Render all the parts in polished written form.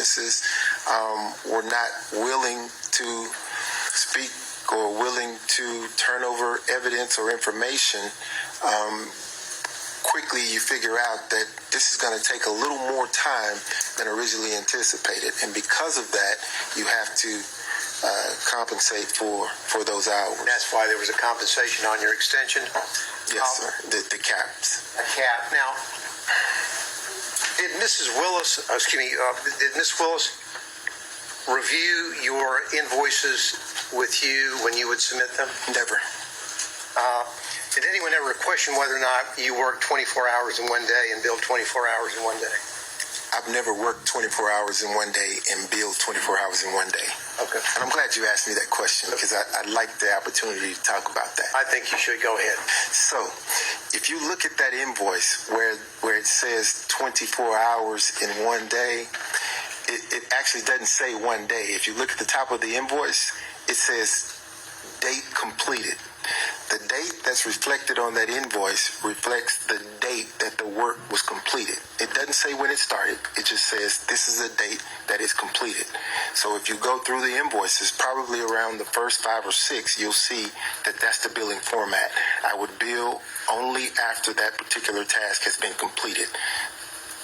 witnesses were not willing to speak or willing to turn over evidence or information, quickly you figure out that this is going to take a little more time than originally anticipated. And because of that, you have to compensate for those hours. That's why there was a compensation on your extension? Yes, sir. The caps. A cap. Now, did Miss Willis review your invoices with you when you would submit them? Never. Did anyone ever question whether or not you worked 24 hours in one day and billed 24 hours in one day? I've never worked 24 hours in one day and billed 24 hours in one day. Okay. And I'm glad you asked me that question because I'd like the opportunity to talk about that. I think you should go ahead. So, if you look at that invoice where it says 24 hours in one day, it actually doesn't say one day. If you look at the top of the invoice, it says date completed. The date that's reflected on that invoice reflects the date that the work was completed. It doesn't say when it started. It just says this is a date that is completed. So if you go through the invoices, probably around the first 5 or 6, you'll see that that's the billing format. I would bill only after that particular task has been completed.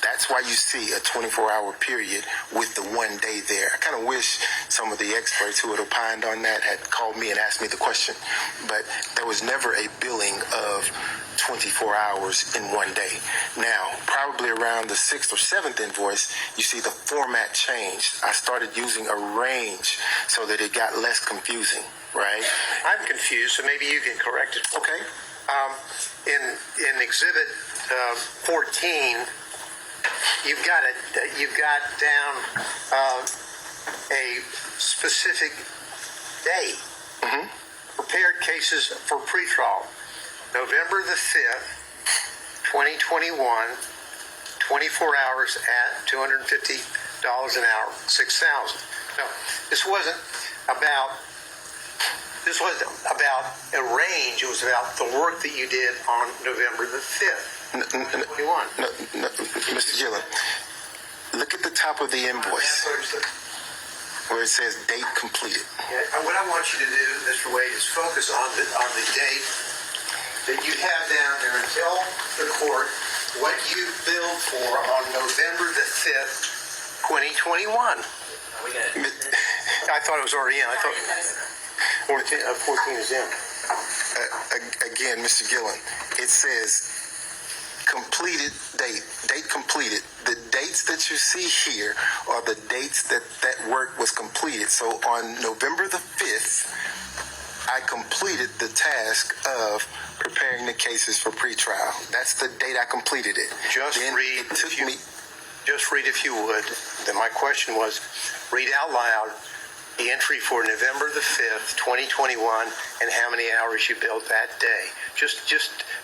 That's why you see a 24-hour period with the one day there. I kind of wish some of the experts who had opined on that had called me and asked me the question, but there was never a billing of 24 hours in one day. Now, probably around the 6th or 7th invoice, you see the format changed. I started using a range so that it got less confusing, right? I'm confused, so maybe you can correct it. Okay. In Exhibit 14, you've got down a specific date. Mm-hmm. Prepared cases for pretrial. November the 5th, 2021, 24 hours at $250 an hour, 6,000. No, this wasn't about a range. It was about the work that you did on November the 5th. No, Mr. Gillen, look at the top of the invoice where it says date completed. Yeah, what I want you to do, Mr. Wade, is focus on the date that you have down there and tell the court what you billed for on November the 5th, 2021. I thought it was already in. I thought 14 is in. Again, Mr. Gillen, it says completed date completed. The dates that you see here are the dates that work was completed. So on November the 5th, I completed the task of preparing the cases for pretrial. That's the date I completed it. Just read, if you would. Then my question was, read out loud the entry for November the 5th, 2021, and how many hours you billed that day. Just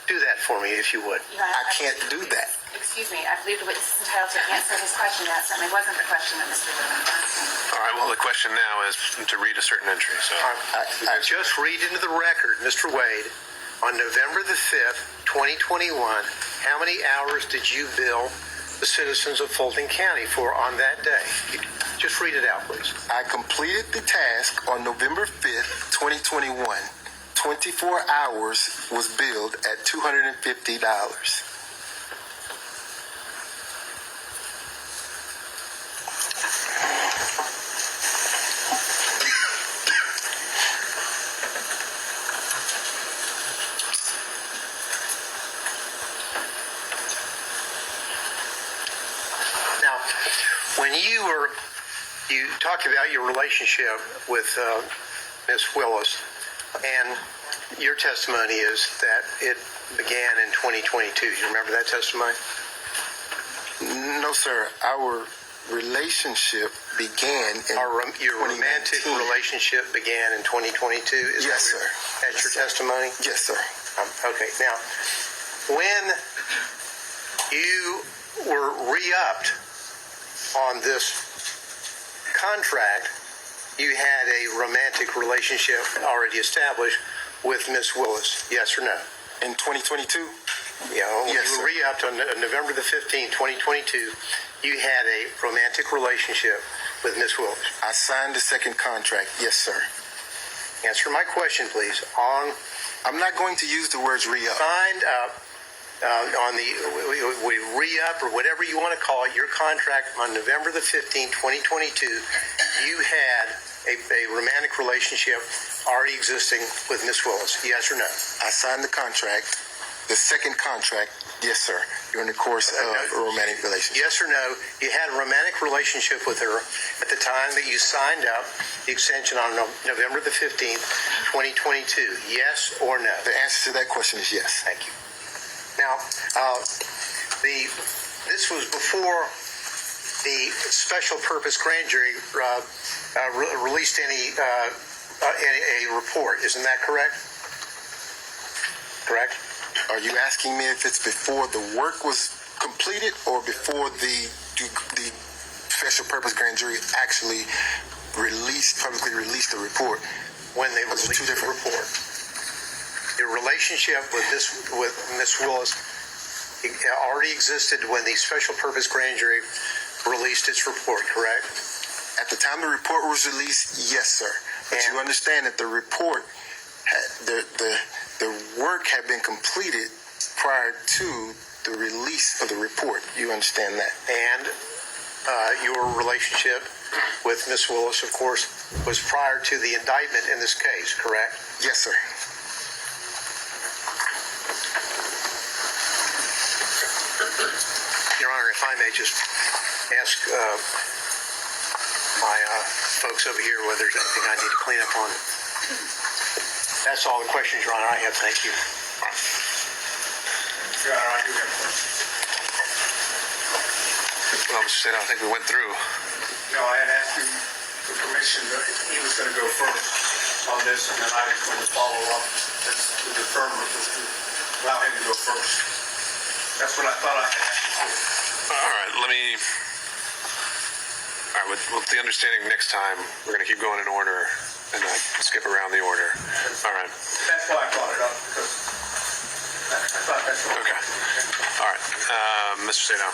do that for me, if you would. I can't do that. Excuse me, I believe the witness is entitled to answer his question. That certainly wasn't the question that Mr. Dillon was asking. All right, well, the question now is to read a certain entry. So I just read into the record, Mr. Wade, on November the 5th, 2021, how many hours did you bill the citizens of Fulton County for on that day? Just read it out, please. I completed the task on November 5th, 2021. 24 hours was billed at $250. Now, when you talked about your relationship with Ms. Willis, and your testimony is that it began in 2022. Do you remember that testimony? No, sir. Our relationship began in your romantic relationship began in 2022? Yes, sir. That's your testimony? Yes, sir. Okay. Now, when you were re-upped on this contract, you had a romantic relationship already established with Miss Willis, yes or no? In 2022? Yeah, when yes, you were re-upped on November the 15th, 2022, you had a romantic relationship with Miss Willis? I signed the second contract. Yes, sir. Answer my question, please. I'm not going to use the words re-up. Signed up on the re-up or whatever you want to call it, your contract on November the 15th, 2022, you had a romantic relationship already existing with Miss Willis, yes or no? I signed the contract, the second contract, yes, sir, during the course of a romantic relationship. Yes or no, you had a romantic relationship with her at the time that you signed up the extension on November the 15th, 2022, yes or no? The answer to that question is yes. Thank you. Now, this was before the special purpose grand jury released any report. Isn't that correct? Correct? Are you asking me if it's before the work was completed or before the special purpose grand jury actually publicly released the report? When they released the report. Your relationship with Miss Willis already existed when the special purpose grand jury released its report, correct? At the time the report was released, yes, sir. But you understand that the report, the work had been completed prior to the release of the report. You understand that? And your relationship with Miss Willis, of course, was prior to the indictment in this case, correct? Yes, sir. Your Honor, if I may just ask my folks over here whether there's anything I need to clean up on. That's all the questions, Your Honor, I have. Thank you. Your Honor, I do have a question. Well, Mr. State, I think we went through. No, I had asked him for permission that he was going to go first on this, and then I was going to follow up. That's the deferment was to allow him to go first. That's what I thought I had asked him for. All right, with the understanding next time, we're going to keep going in order and not skip around the order. All right. That's why I brought it up, because I thought that's what Okay. All right. Mr. Sato.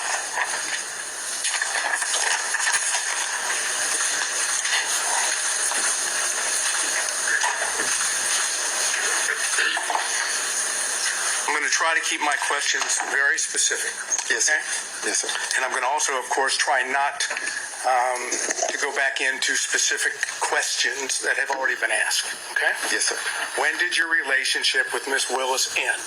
I'm going to try to keep my questions very specific. Yes, sir. Okay? Yes, sir. And I'm going to also, of course, try not to go back into specific questions that have already been asked. Okay? Yes, sir. When did your relationship with Miss Willis end?